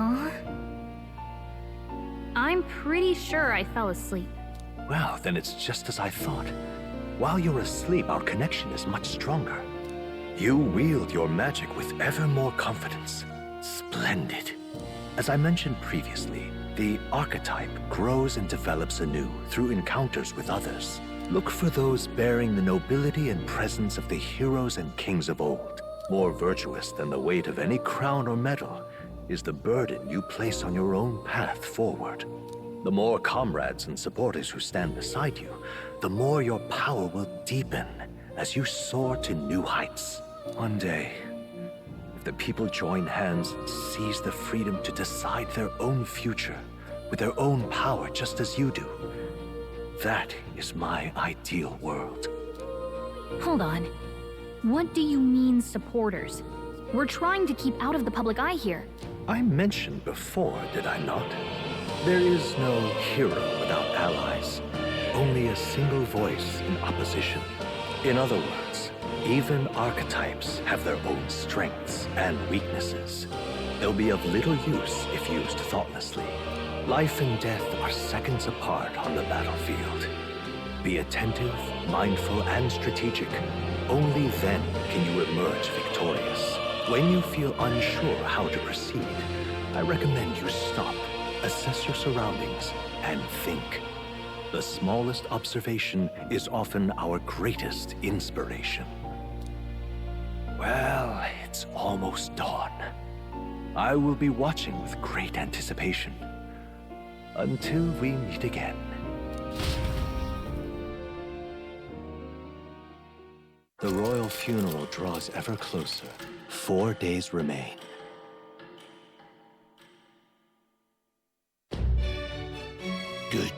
Huh? I'm pretty sure I fell asleep. Well, then it's just as I thought. While you're asleep, our connection is much stronger. You wield your magic with ever more confidence. Splendid. As I mentioned previously, the archetype grows and develops anew through encounters with others. Look for those bearing the nobility and presence of the heroes and kings of old. More virtuous than the weight of any crown or medal is the burden you place on your own path forward. The more comrades and supporters who stand beside you, the more your power will deepen as you soar to new heights. One day, if the people join hands and seize the freedom to decide their own future with their own power just as you do, that is my ideal world. Hold on. What do you mean, supporters? We're trying to keep out of the public eye here. I mentioned before, did I not? There is no hero without allies, only a single voice in opposition. In other words, even archetypes have their own strengths and weaknesses. They'll be of little use if used thoughtlessly. Life and death are seconds apart on the battlefield. Be attentive, mindful, and strategic. Only then can you emerge victorious. When you feel unsure how to proceed, I recommend you stop, assess your surroundings, and think. The smallest observation is often our greatest inspiration. Well, it's almost dawn. I will be watching with great anticipation. Until we meet again. The royal funeral draws ever closer. 4 days remain. Good.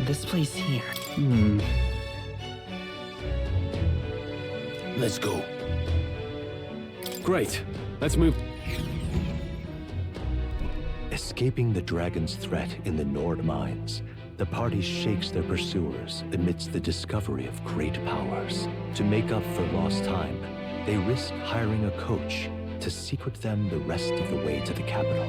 This place here. Let's go. Great. Let's move. Escaping the dragon's threat in the Nord mines, the party shakes their pursuers amidst the discovery of great powers. To make up for lost time, they risk hiring a coach to secret them the rest of the way to the capital.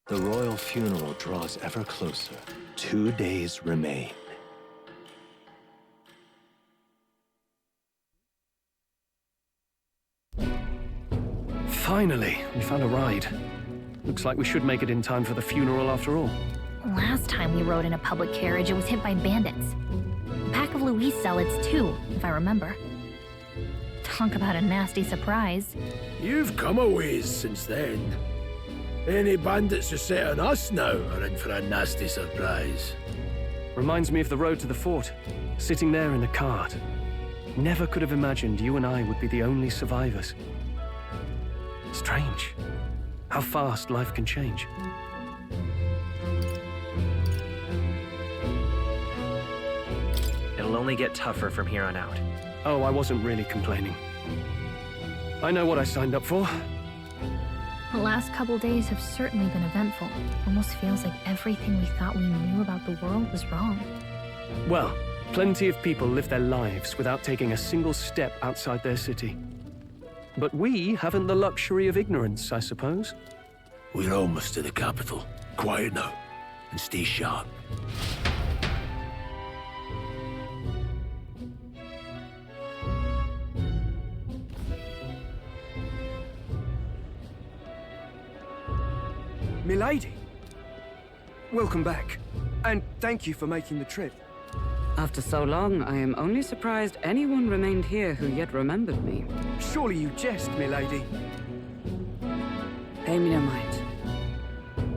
The royal funeral draws ever closer. 2 days remain. Finally, we found a ride. Looks like we should make it in time for the funeral after all. Last time we rode in a public carriage, it was hit by bandits. A pack of Louise zealots too, if I remember. Talk about a nasty surprise. You've come a ways since then. Any bandits who set on us now are in for a nasty surprise. Reminds me of the road to the fort, sitting there in the cart. Never could have imagined you and I would be the only survivors. Strange. How fast life can change. It'll only get tougher from here on out. Oh, I wasn't really complaining. I know what I signed up for. The last couple days have certainly been eventful. Almost feels like everything we thought we knew about the world was wrong. Well, plenty of people live their lives without taking a single step outside their city. But we haven't the luxury of ignorance, I suppose. We're almost to the capital. Quiet now, and stay sharp. Milady, welcome back, and thank you for making the trip. After so long, I am only surprised anyone remained here who yet remembered me. Surely you jest, milady. Pay me no mind.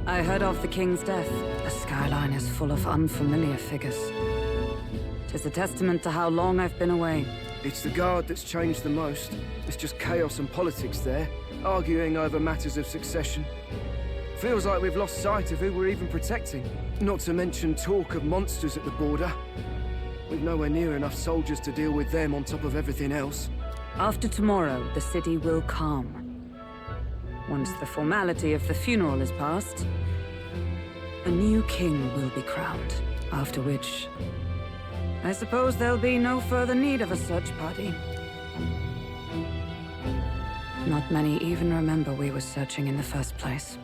I heard of the king's death. The skyline is full of unfamiliar figures. 'Tis a testament to how long I've been away. It's the guard that's changed the most. It's just chaos and politics there, arguing over matters of succession. Feels like we've lost sight of who we're even protecting. Not to mention talk of monsters at the border. We've nowhere near enough soldiers to deal with them on top of everything else. After tomorrow, the city will calm. Once the formality of the funeral is past, a new king will be crowned, after which I suppose there'll be no further need of a search party. Not many even remember we were searching in the first place.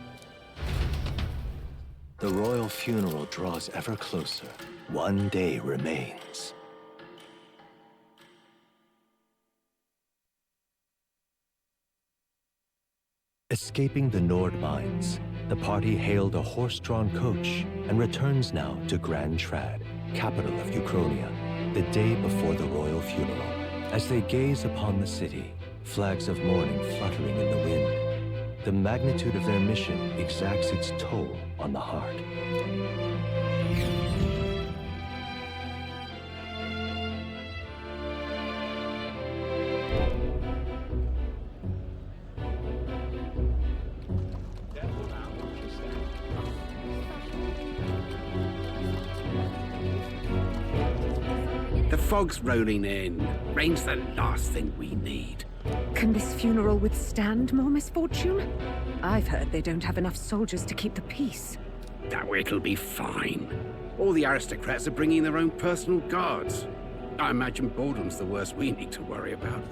The royal funeral draws ever closer. One day remains. Escaping the Nord mines, the party hailed a horse-drawn coach and returns now to Grand Trad, capital of Uchronia, the day before the royal funeral. As they gaze upon the city, flags of mourning fluttering in the wind, the magnitude of their mission exacts its toll on the heart. The fog's rolling in. Rain's the last thing we need. Can this funeral withstand more misfortune? I've heard they don't have enough soldiers to keep the peace. Oh, it'll be fine. All the aristocrats are bringing their own personal guards. I imagine boredom's the worst we need to worry about.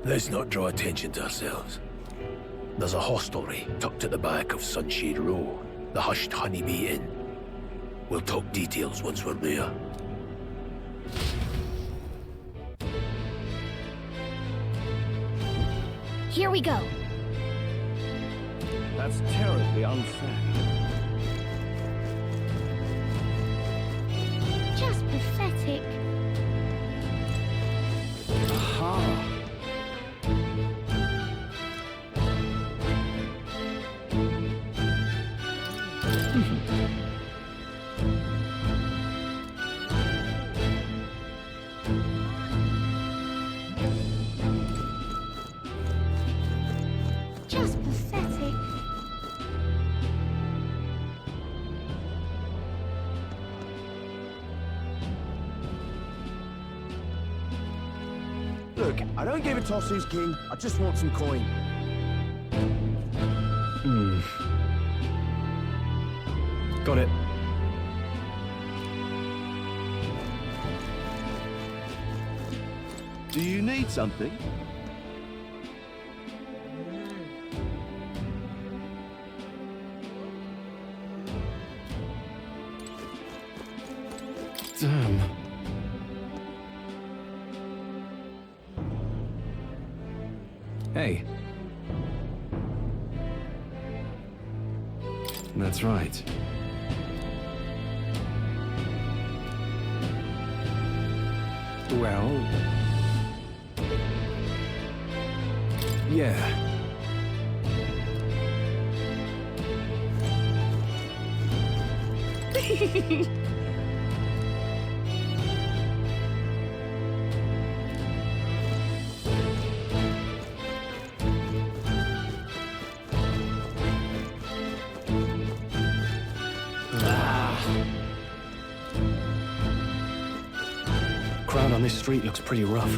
Let's not draw attention to ourselves. There's a hostelry tucked at the back of Sunshade Row, the Hushed Honeybee Inn. We'll talk details once we're there. Here we go. That's terribly unfair. Just pathetic. Aha! Just pathetic. Look, I don't give a toss who's king. I just want some coin. Got it. Do you need something? Damn. Hey. That's right. Well... yeah. Crowd on this street looks pretty rough.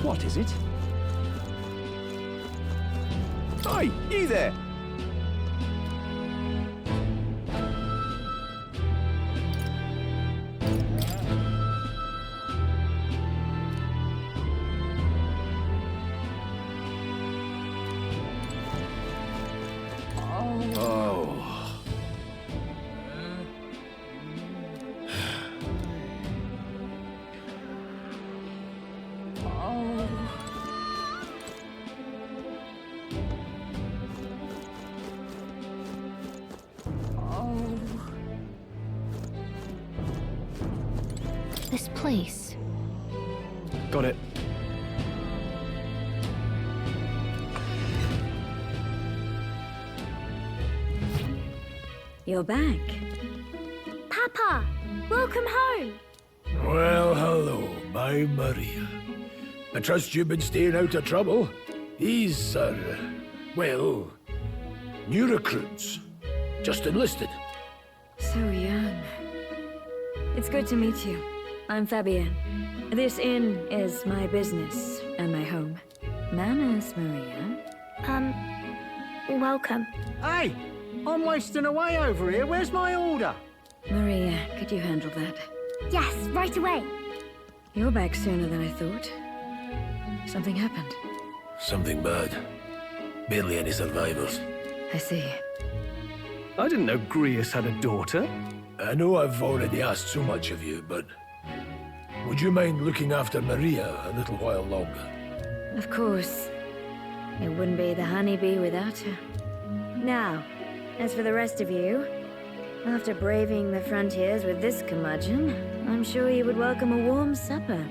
What is it? Oi, you there! This place. Got it. You're back. Papa, welcome home. Well, hello, my Maria. I trust you've been staying out of trouble. These are, well, new recruits. Just enlisted. So young. It's good to meet you. I'm Fabienne. This inn is my business and my home. Manners, Maria. Welcome. Hey! I'm wasting away over here. Where's my order? Maria, could you handle that? Yes, right away. You're back sooner than I thought. Something happened. Something bad. Barely any survivors. I see. I didn't know Grius had a daughter. I know I've already asked so much of you, but would you mind looking after Maria a little while longer? Of course. It wouldn't be the honeybee without her. Now, as for the rest of you, after braving the frontiers with this curmudgeon, I'm sure you would welcome a warm supper.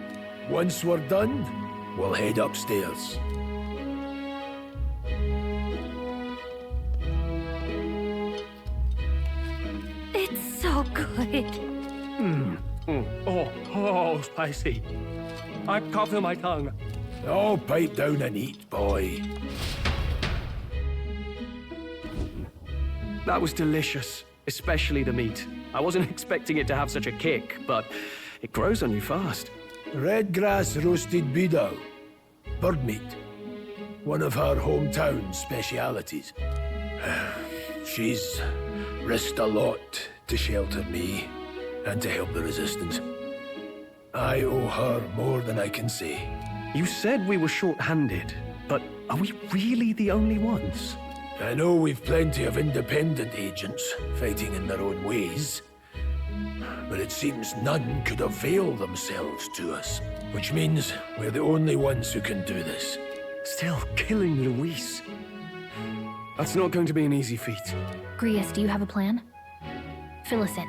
Once we're done, we'll head upstairs. It's so good. Oh, spicy. I can't feel my tongue. Oh, pipe down and eat, boy. That was delicious, especially the meat. I wasn't expecting it to have such a kick, but it grows on you fast. Red grass roasted bidao. Bird meat. One of her hometown specialities. She's risked a lot to shelter me and to help the resistance. I owe her more than I can say. You said we were short-handed, but are we really the only ones? I know we've plenty of independent agents fighting in their own ways, but it seems none could avail themselves to us, which means we're the only ones who can do this. Still, killing Luis. That's not going to be an easy feat. Grius, do you have a plan? Fill us in.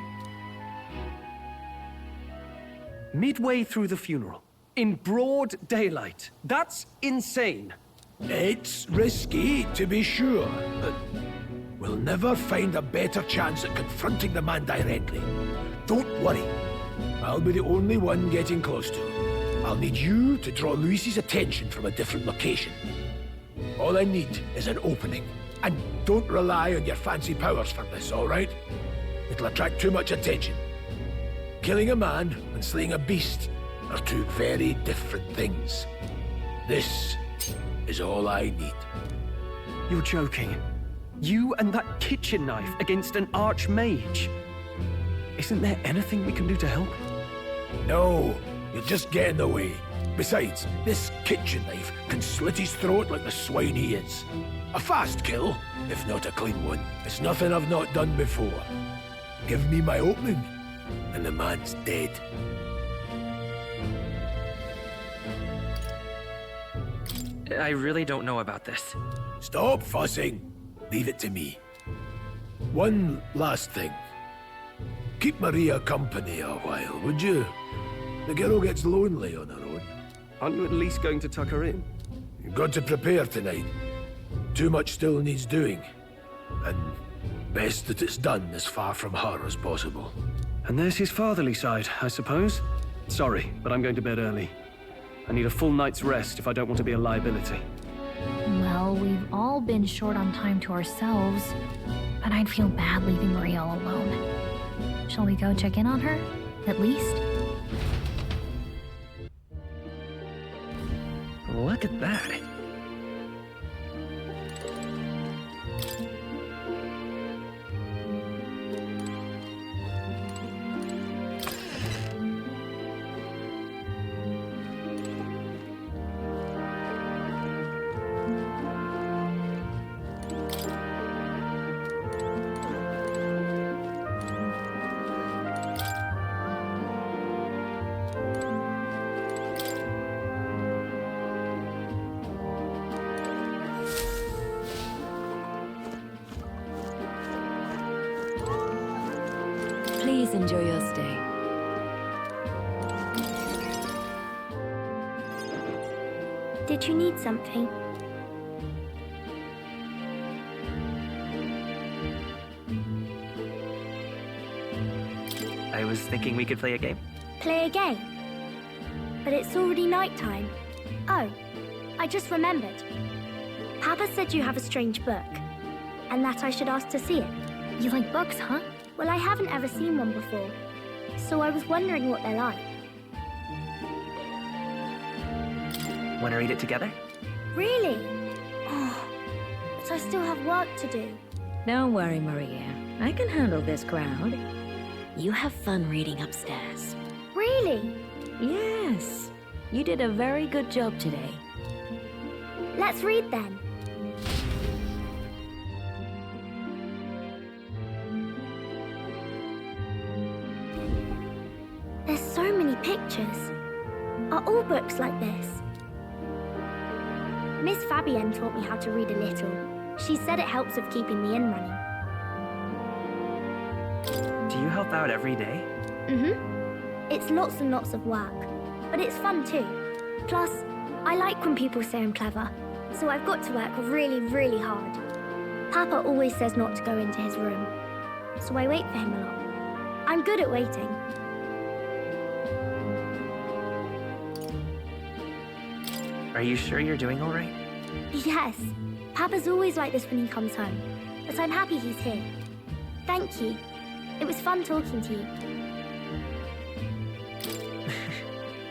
Midway through the funeral, in broad daylight. That's insane. It's risky, to be sure, but we'll never find a better chance at confronting the man directly. Don't worry. I'll be the only one getting close to him. I'll need you to draw Luis's attention from a different location. All I need is an opening. And don't rely on your fancy powers for this, all right? It'll attract too much attention. Killing a man and slaying a beast are two very different things. This is all I need. You're joking. You and that kitchen knife against an archmage. Isn't there anything we can do to help? No, you'll just get in the way. Besides, this kitchen knife can slit his throat like the swine he is. A fast kill, if not a clean one. It's nothing I've not done before. Give me my opening, and the man's dead. I really don't know about this. Stop fussing. Leave it to me. One last thing. Keep Maria company a while, would you? The girl gets lonely on her own. Aren't you at least going to tuck her in? You've got to prepare tonight. Too much still needs doing. And best that it's done as far from her as possible. And there's his fatherly side, I suppose. Sorry, but I'm going to bed early. I need a full night's rest if I don't want to be a liability. Well, we've all been short on time to ourselves, but I'd feel bad leaving Maria all alone. Shall we go check in on her, at least? Look at that. Please enjoy your stay. Did you need something? I was thinking we could play a game. Play a game? But it's already nighttime. Oh, I just remembered. Papa said you have a strange book, and that I should ask to see it. You like books, huh? Well, I haven't ever seen one before, so I was wondering what they're like. Want to read it together? Really? Oh, but I still have work to do. Don't worry, Maria. I can handle this crowd. You have fun reading upstairs. Really? Yes. You did a very good job today. Let's read then. There's so many pictures. Are all books like this? Miss Fabienne taught me how to read a little. She said it helps with keeping the inn running. Do you help out every day? It's lots and lots of work, but it's fun too. Plus, I like when people say I'm clever, so I've got to work really, really hard. Papa always says not to go into his room, so I wait for him a lot. I'm good at waiting. Are you sure you're doing all right? Yes, Papa's always like this when he comes home, but I'm happy he's here. Thank you. It was fun talking to you.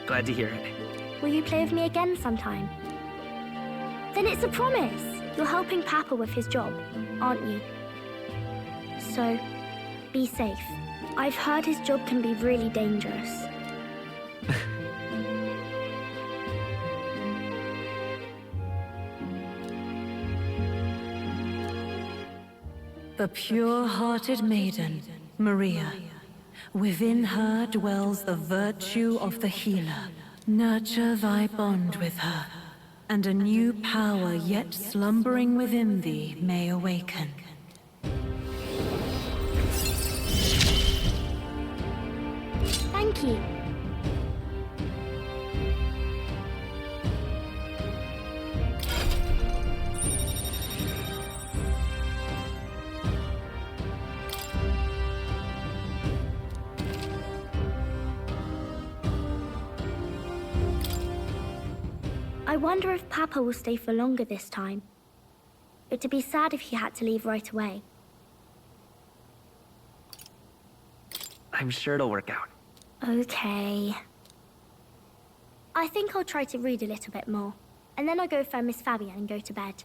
Glad to hear it. Will you play with me again sometime? Then it's a promise. You're helping Papa with his job, aren't you? So, be safe. I've heard his job can be really dangerous. The pure-hearted maiden, Maria. Within her dwells the virtue of the healer. Nurture thy bond with her, and a new power yet slumbering within thee may awaken. Thank you. I wonder if Papa will stay for longer this time. It'd be sad if he had to leave right away. I'm sure it'll work out. Okay. I think I'll try to read a little bit more, and then I'll go find Miss Fabienne and go to bed.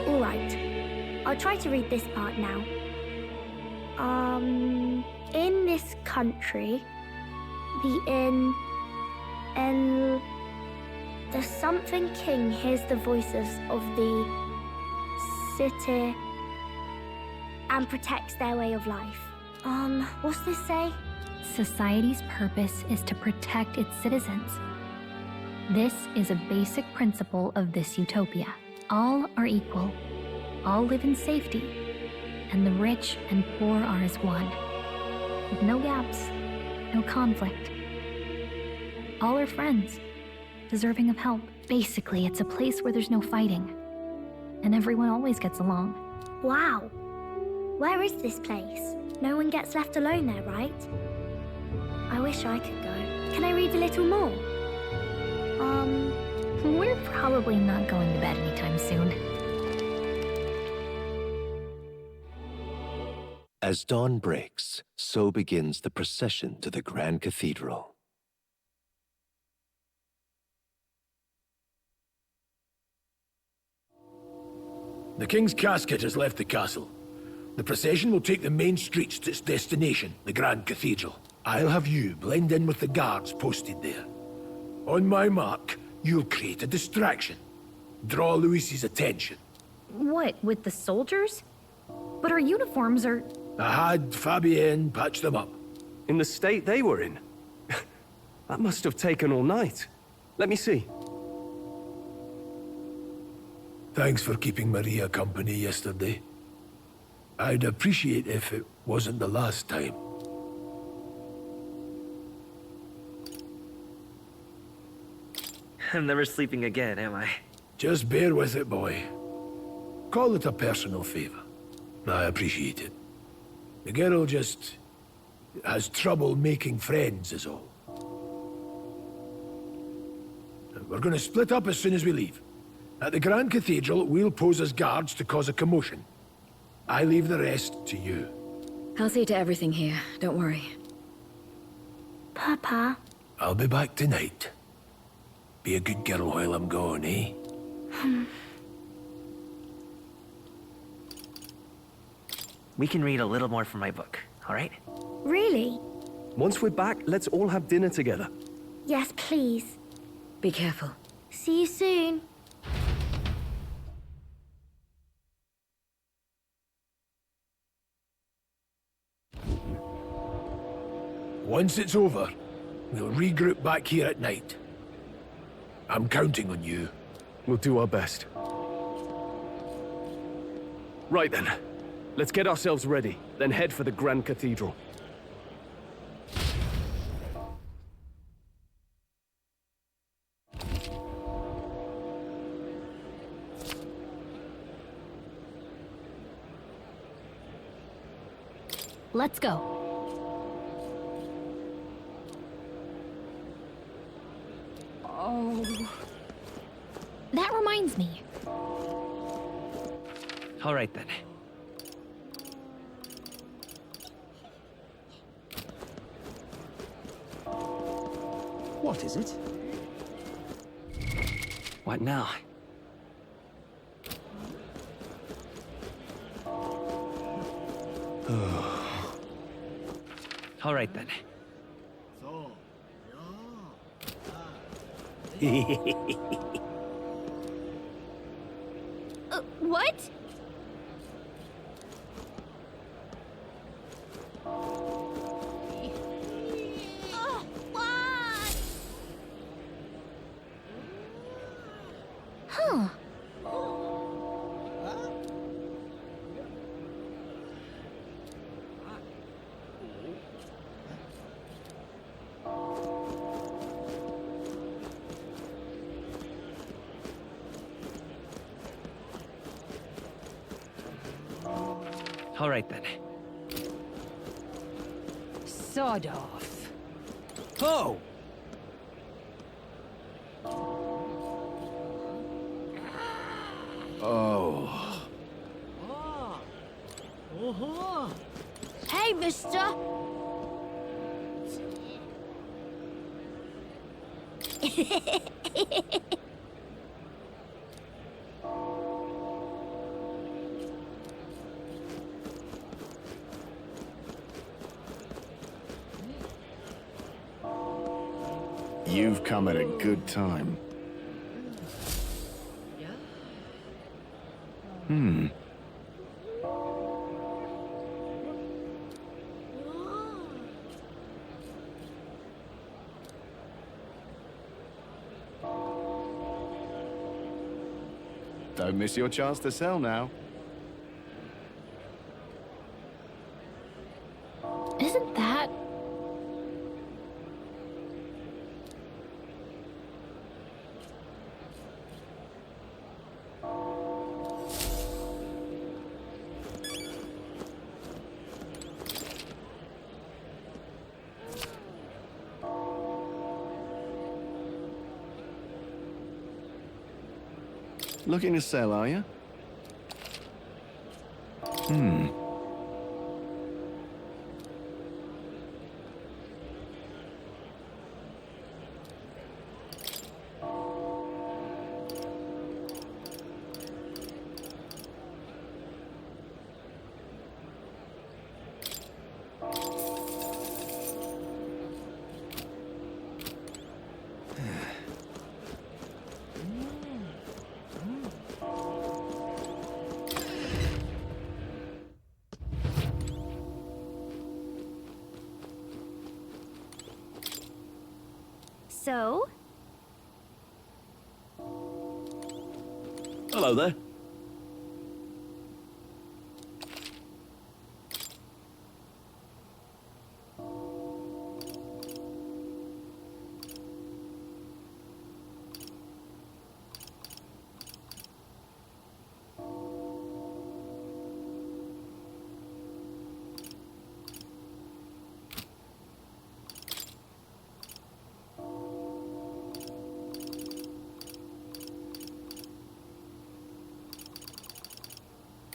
All right. I'll try to read this part now. In this country, the something king hears the voices of the city and protects their way of life. What's this say? Society's purpose is to protect its citizens. This is a basic principle of this utopia. All are equal. All live in safety. And the rich and poor are as one. With no gaps, no conflict. All are friends, deserving of help. Basically, it's a place where there's no fighting. And everyone always gets along. Wow. Where is this place? No one gets left alone there, right? I wish I could go. Can I read a little more? We're probably not going to bed anytime soon. As dawn breaks, so begins the procession to the Grand Cathedral. The King's casket has left the castle. The procession will take the main streets to its destination, the Grand Cathedral. I'll have you blend in with the guards posted there. On my mark, you'll create a distraction. Draw Luis's attention. What, with the soldiers? But our uniforms are... I had Fabienne patch them up. In the state they were in? That must have taken all night. Let me see. Thanks for keeping Maria company yesterday. I'd appreciate if it wasn't the last time. I'm never sleeping again, am I? Just bear with it, boy. Call it a personal favor. I appreciate it. The girl just has trouble making friends, is all. We're going to split up as soon as we leave. At the Grand Cathedral, we'll pose as guards to cause a commotion. I leave the rest to you. I'll see to everything here, don't worry. Papa. I'll be back tonight. Be a good girl while I'm gone, eh? We can read a little more from my book, all right? Really? Once we're back, let's all have dinner together. Yes, please. Be careful. See you soon. Once it's over, we'll regroup back here at night. I'm counting on you. We'll do our best. Right then. Let's get ourselves ready, then head for the Grand Cathedral. Let's go. Oh. That reminds me. All right then. What is it? What now? All right then. What? Huh. All right then. Sod off. Oh! Oh. Hey, mister. You've come at a good time. Don't miss your chance to sell now. Isn't that... Looking to sell, are you? So? Hello there.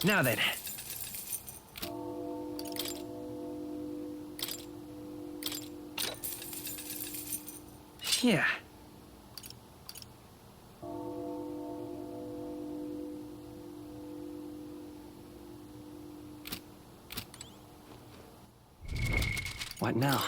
Now then. Yeah. What now?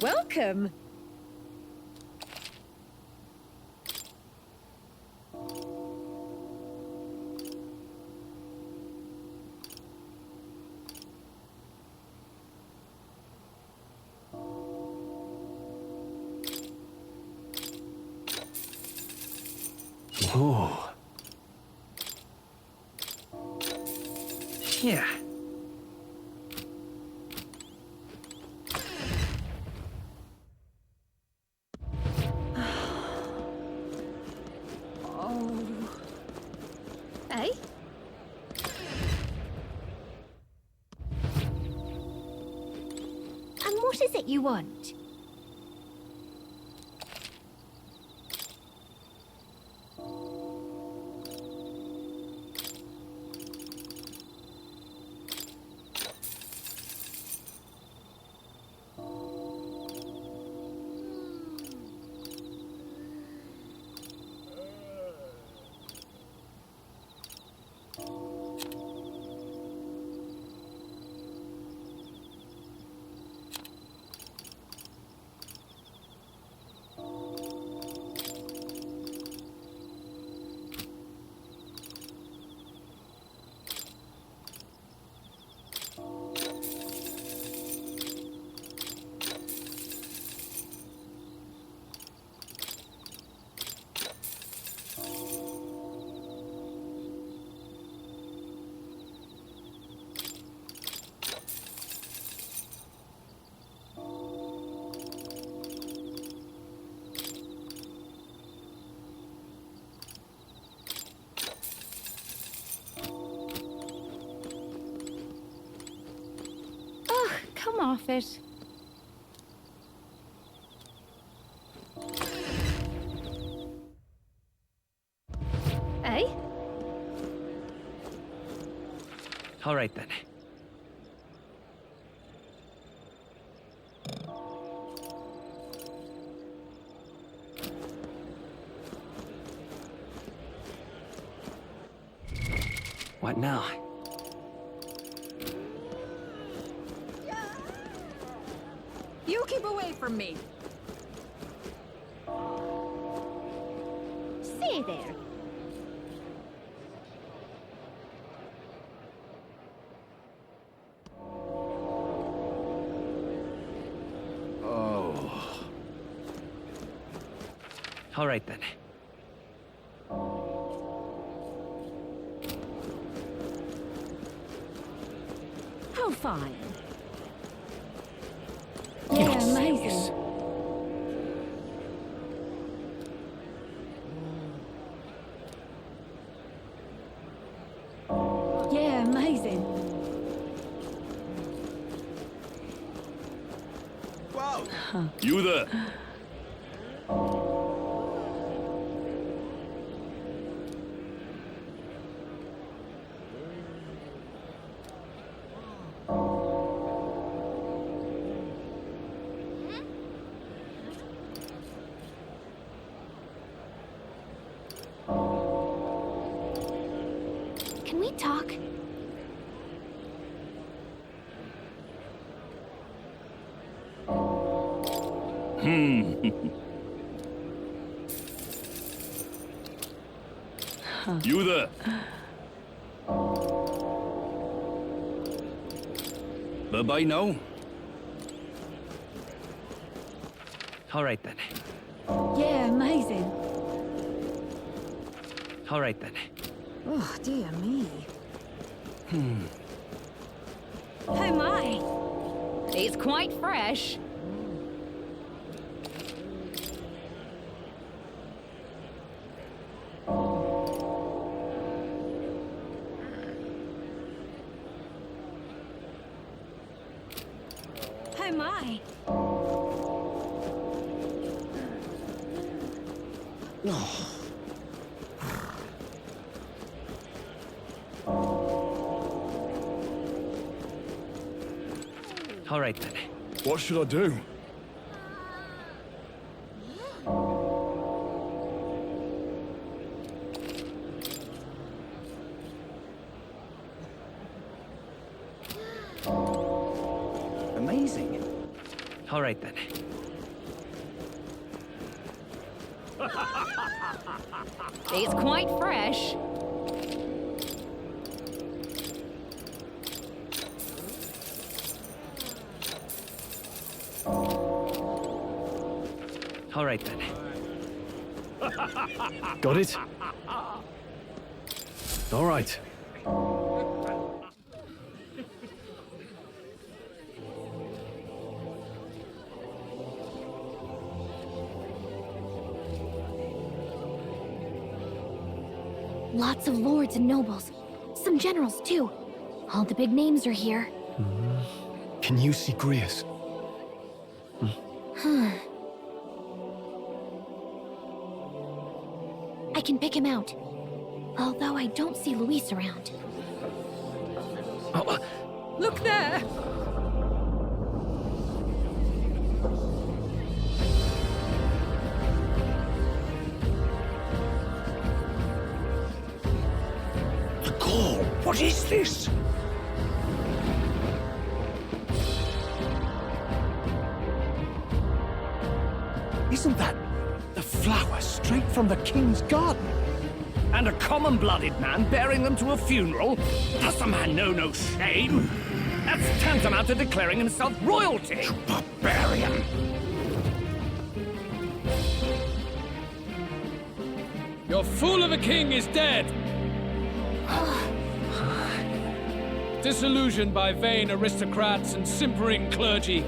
Welcome. Ooh. Yeah. Eh? And what is it you want? Come off it. Eh? All right then. What now? You keep away from me. Stay there. Oh. All right then. How fine. Yeah, amazing. Yeah, amazing. Wow. You there. Can we talk? You there. Bye-bye now. All right then. Yeah, amazing. All right then. Oh, dear me. Oh my! It's quite fresh. Oh my! All right then. What should I do? Amazing. All right then. It's quite fresh. All right then. Got it? All right. Lots of lords and nobles. Some generals, too. All the big names are here. Can you see Grius? I can pick him out. Although I don't see Luis around. Look there! The call! What is this? Isn't that the flower straight from the king's garden? And a common-blooded man bearing them to a funeral? Does the man know no shame? That's tantamount to declaring himself royalty! You barbarian! Your fool of a king is dead! Disillusioned by vain aristocrats and simpering clergy,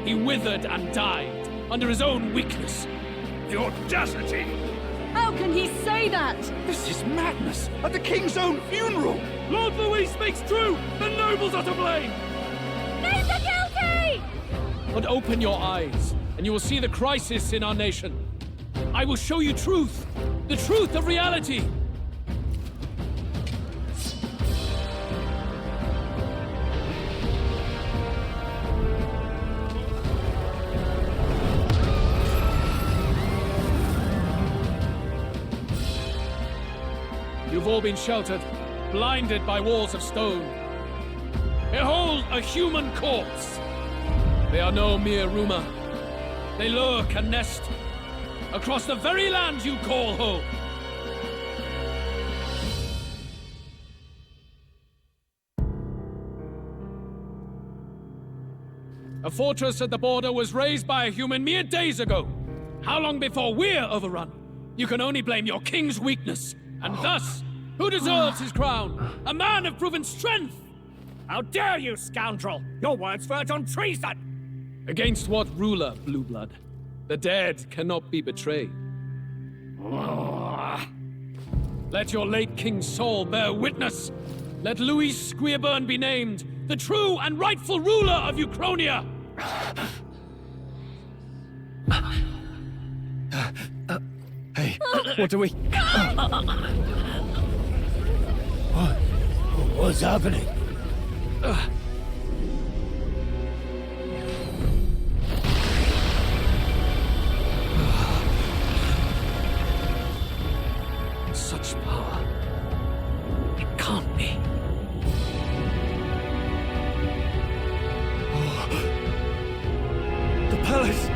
he withered and died under his own weakness. The audacity! How can he say that? This is madness! At the king's own funeral! Lord Louis speaks true! The nobles are to blame! Names are guilty! But open your eyes, and you will see the crisis in our nation. I will show you truth, the truth of reality. You've all been sheltered, blinded by walls of stone. Behold a human corpse! They are no mere rumor. They lurk and nest across the very land you call home. A fortress at the border was raised by a human mere days ago. How long before we're overrun? You can only blame your king's weakness. And thus, who deserves his crown? A man of proven strength! How dare you, scoundrel! Your words verge on treason! Against what ruler, Blue Blood? The dead cannot be betrayed. Let your late king's soul bear witness. Let Louis Squeerburn be named the true and rightful ruler of Uchronia. Hey, what do we... What's happening? Such power. It can't be. The palace!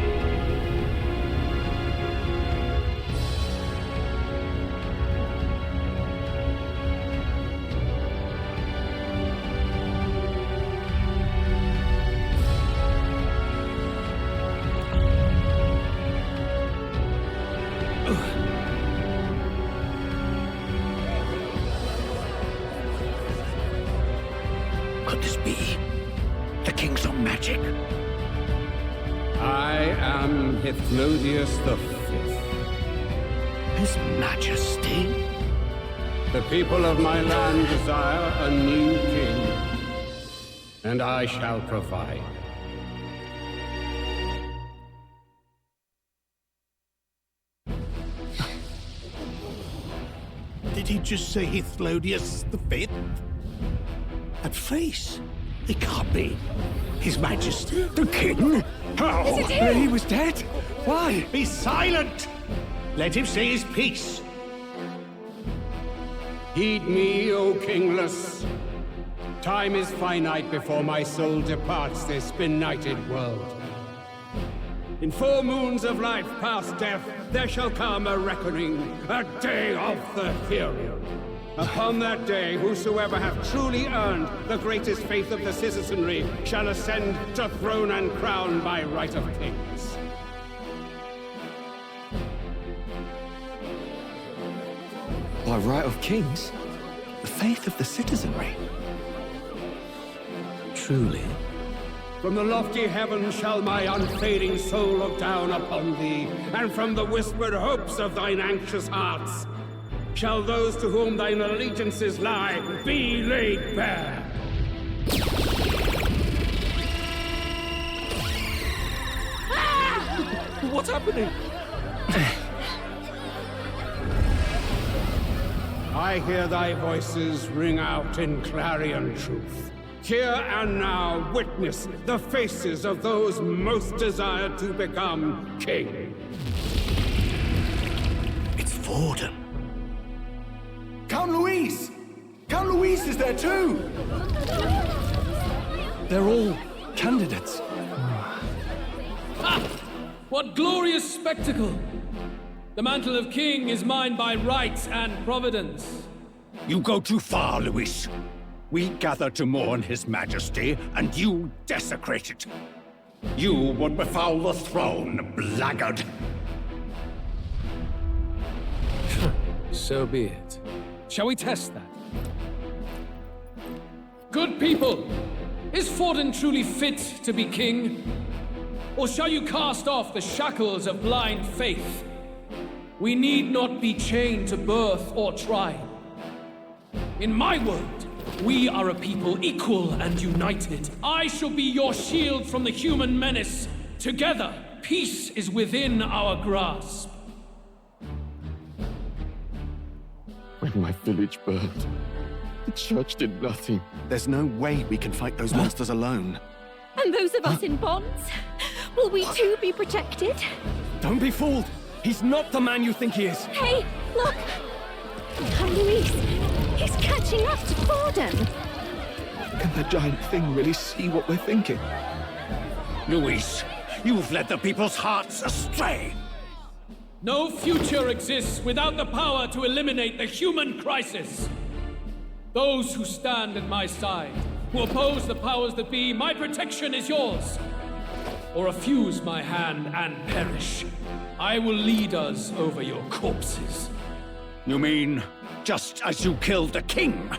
Could this be? Hythlodius V. His Majesty? The people of my land desire a new king, and I shall provide. Did he just say Hythlodius V? That face? It can't be. His Majesty? The King? How? Is it him? He was dead? Why? Be silent! Let him say his piece. Heed me, O kingless. Time is finite before my soul departs this benighted world. In 4 moons of life past death, there shall come a reckoning, a day of the hero. Upon that day, whosoever hath truly earned the greatest faith of the citizenry shall ascend to throne and crown by right of kings. By right of kings? The faith of the citizenry? Truly? From the lofty heavens shall my unfading soul look down upon thee, and from the whispered hopes of thine anxious hearts shall those to whom thine allegiances lie be laid bare. What's happening? I hear thy voices ring out in clarion truth. Here and now witness the faces of those most desired to become king. It's Forden. Count Louise! Count Louise is there too! They're all candidates. Ha! What glorious spectacle! The mantle of king is mine by right and providence. You go too far, Louis. We gather to mourn his majesty, and you desecrate it. You would befoul the throne, blackguard. So be it. Shall we test that? Good people, is Forden truly fit to be king? Or shall you cast off the shackles of blind faith? We need not be chained to birth or tribe. In my world, we are a people equal and united. I shall be your shield from the human menace. Together, peace is within our grasp. When my village burned, the church did nothing. There's no way we can fight those monsters alone. And those of us in bonds? Will we too be protected? Don't be fooled! He's not the man you think he is! Hey, look! Count Luis! He's catching up to Forden! Can the giant thing really see what we're thinking? Luis, you've led the people's hearts astray! No future exists without the power to eliminate the human crisis. Those who stand at my side, who oppose the powers that be, my protection is yours. Or refuse my hand and perish. I will lead us over your corpses. You mean, just as you killed the king?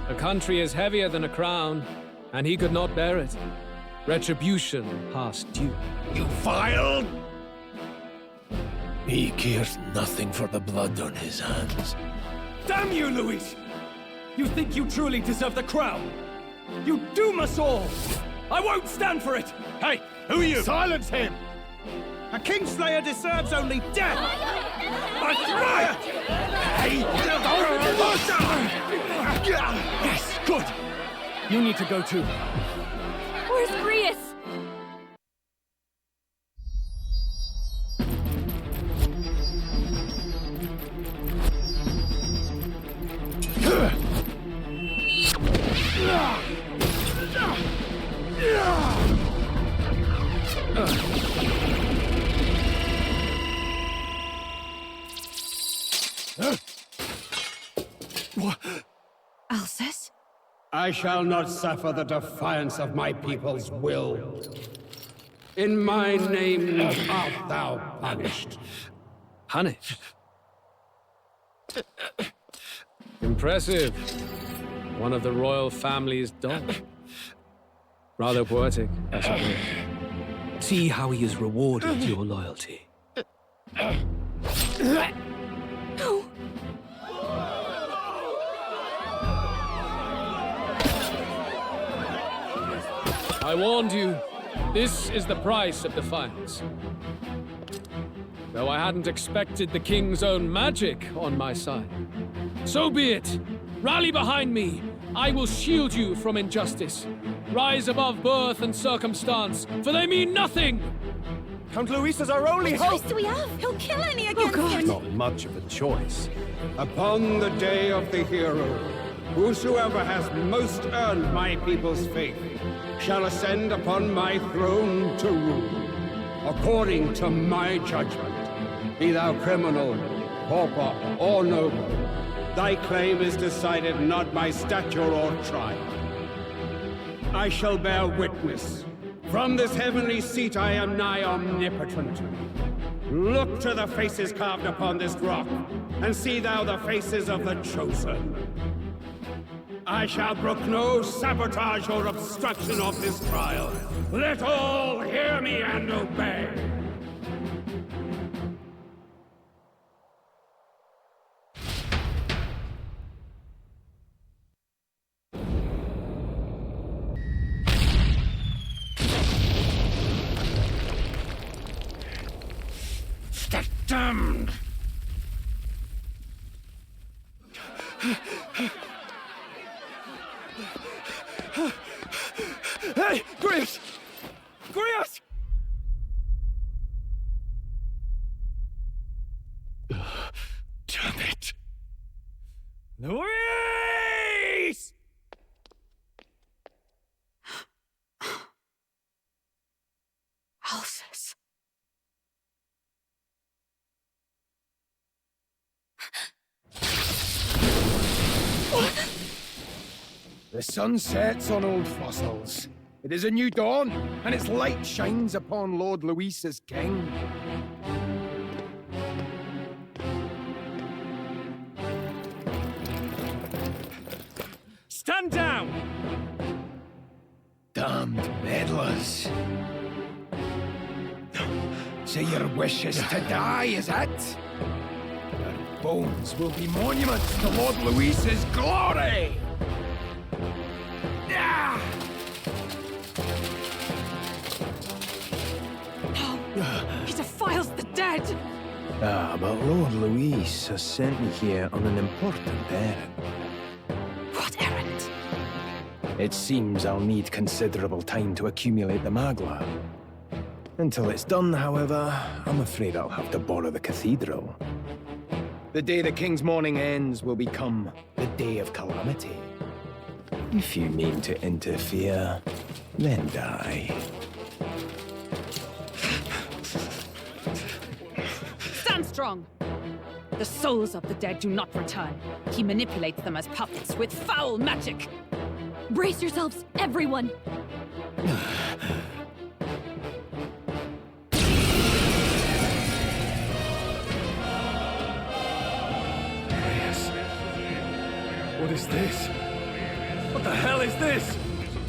A country is heavier than a crown, and he could not bear it. Retribution past due. You vile! He cares nothing for the blood on his hands. Damn you, Luis! You think you truly deserve the crown? You doom us all! I won't stand for it! Hey, who are you? Silence him! A Kingslayer deserves only death! A friar! Hey! Yes, good! You need to go too. Where's Grius? Alcest? I shall not suffer the defiance of my people's will. In my name art thou punished. Punished? Impressive. One of the royal family's dog. Rather poetic, I suppose. See how he has rewarded your loyalty. No. I warned you. This is the price of defiance. Though I hadn't expected the king's own magic on my side. So be it. Rally behind me. I will shield you from injustice. Rise above birth and circumstance, for they mean nothing! Count Luis is our only What hope! choice do we have? He'll kill any against him! Not much of a choice. Upon the day of the hero, whosoever has most earned my people's faith shall ascend upon my throne to rule, according to my judgment. Be thou criminal, pauper, or noble, thy claim is decided not by stature or trial. I shall bear witness. From this heavenly seat I am nigh omnipotent. Look to the faces carved upon this rock, and see thou the faces of the chosen. I shall brook no sabotage or obstruction of this trial. Let all hear me and obey. Damned! Hey, Grius! Grius! Damn it! Luis! Alphys. The sun sets on old fossils. It is a new dawn, and its light shines upon Lord Luis as king. Stand down! Damned meddlers. So your wish is to die, is it? Your bones will be monuments to Lord Luis's glory! No! He defiles the dead! Ah, but Lord Luis has sent me here on an important errand. What errand? It seems I'll need considerable time to accumulate the Magla. Until it's done, however, I'm afraid I'll have to borrow the cathedral. The day the king's mourning ends will become the day of calamity. If you mean to interfere, then die. Stand strong! The souls of the dead do not return. He manipulates them as puppets with foul magic! Brace yourselves, everyone! What is this? What the hell is this?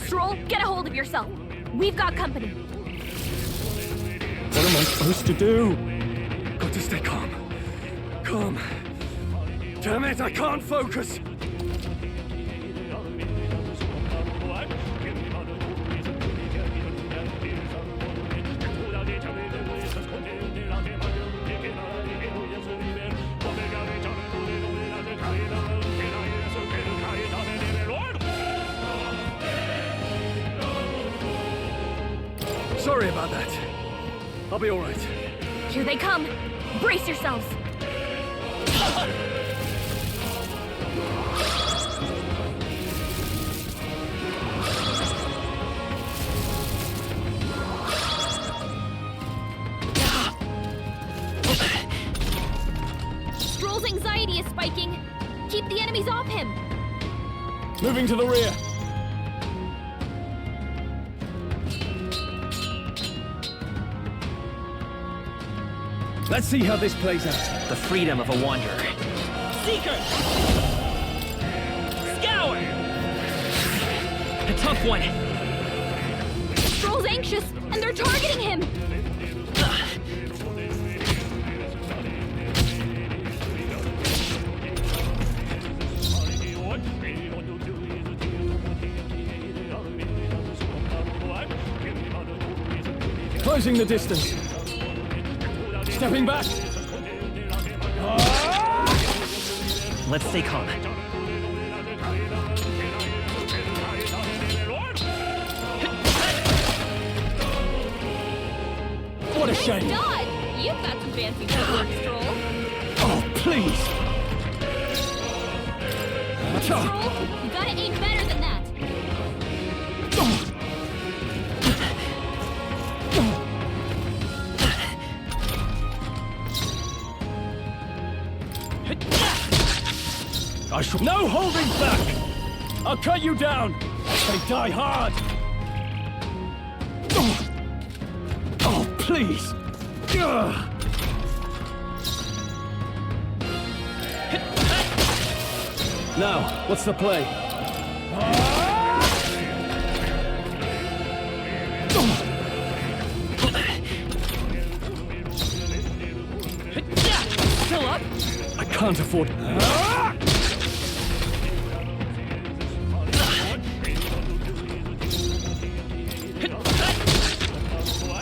Stroll, get a hold of yourself. We've got company. What am I supposed to do? Got to stay calm. Calm. Damn it, I can't focus! Sorry about that. I'll be all right. Here they come. Brace yourselves. Stroll's anxiety is spiking. Keep the enemies off him. Moving to the rear. Let's see how this plays out. The freedom of a wanderer. Seeker! Scour! A tough one. Stroll's anxious, and they're targeting him! Closing the distance. Stepping back. Let's stay calm. What a shame. God! You've got some fancy footwork, Stroll. Oh, please. Stroll, you gotta aim better than that. I shall... No holding back! I'll cut you down! They die hard! Oh, please! Now, what's the play? Still up? I can't afford...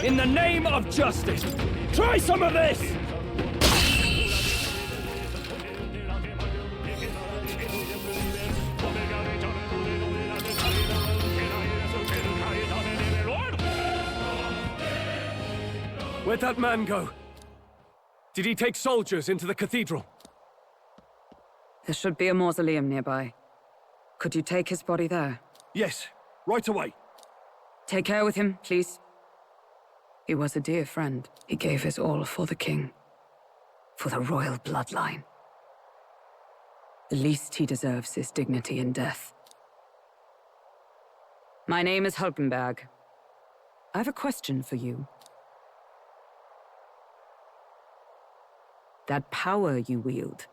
In the name of justice, try some of this! Where'd that man go? Did he take soldiers into the cathedral? There should be a mausoleum nearby. Could you take his body there? Yes, right away. Take care with him, please. He was a dear friend. He gave his all for the king. For the royal bloodline. The least he deserves is dignity in death. My name is Hulkenberg. I have a question for you. That power you wield,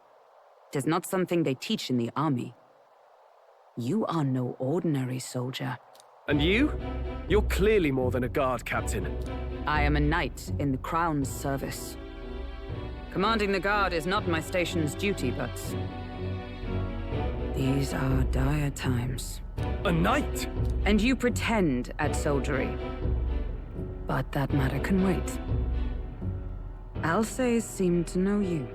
it is not something they teach in the army. You are no ordinary soldier. And you? You're clearly more than a guard captain. I am a knight in the Crown's service. Commanding the guard is not my station's duty, but... these are dire times. A knight? And you pretend at soldiery. But that matter can wait. Alsace seemed to know you.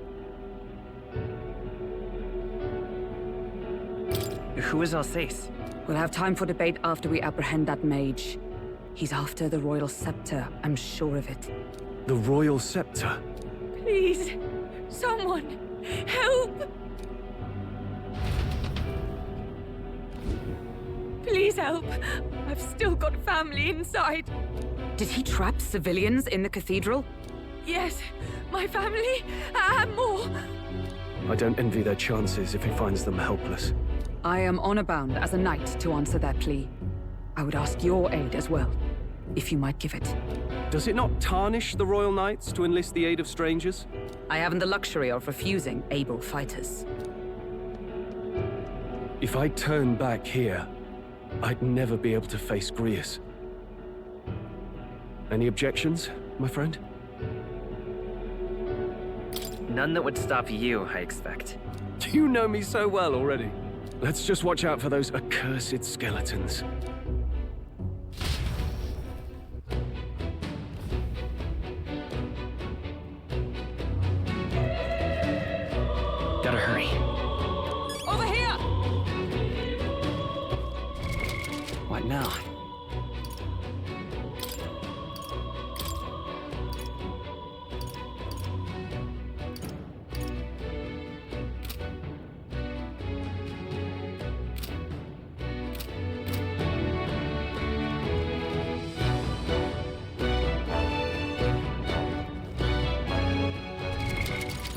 Who is Alsace? We'll have time for debate after we apprehend that mage. He's after the royal scepter, I'm sure of it. The royal scepter? Please, someone, help! Please help. I've still got family inside. Did he trap civilians in the cathedral? Yes, my family, and more. I don't envy their chances if he finds them helpless. I am honor bound as a knight to answer that plea. I would ask your aid as well, if you might give it. Does it not tarnish the Royal Knights to enlist the aid of strangers? I haven't the luxury of refusing able fighters. If I turn back here, I'd never be able to face Grius. Any objections, my friend? None that would stop you, I expect. You know me so well already. Let's just watch out for those accursed skeletons. Gotta hurry. Over here! What now?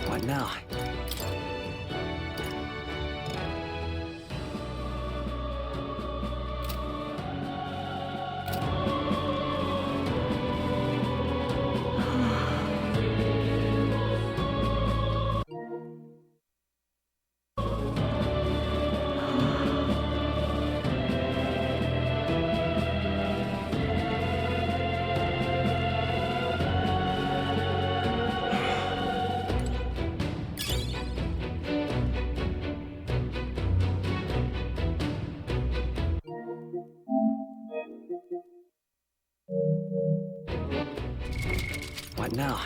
What now? right now.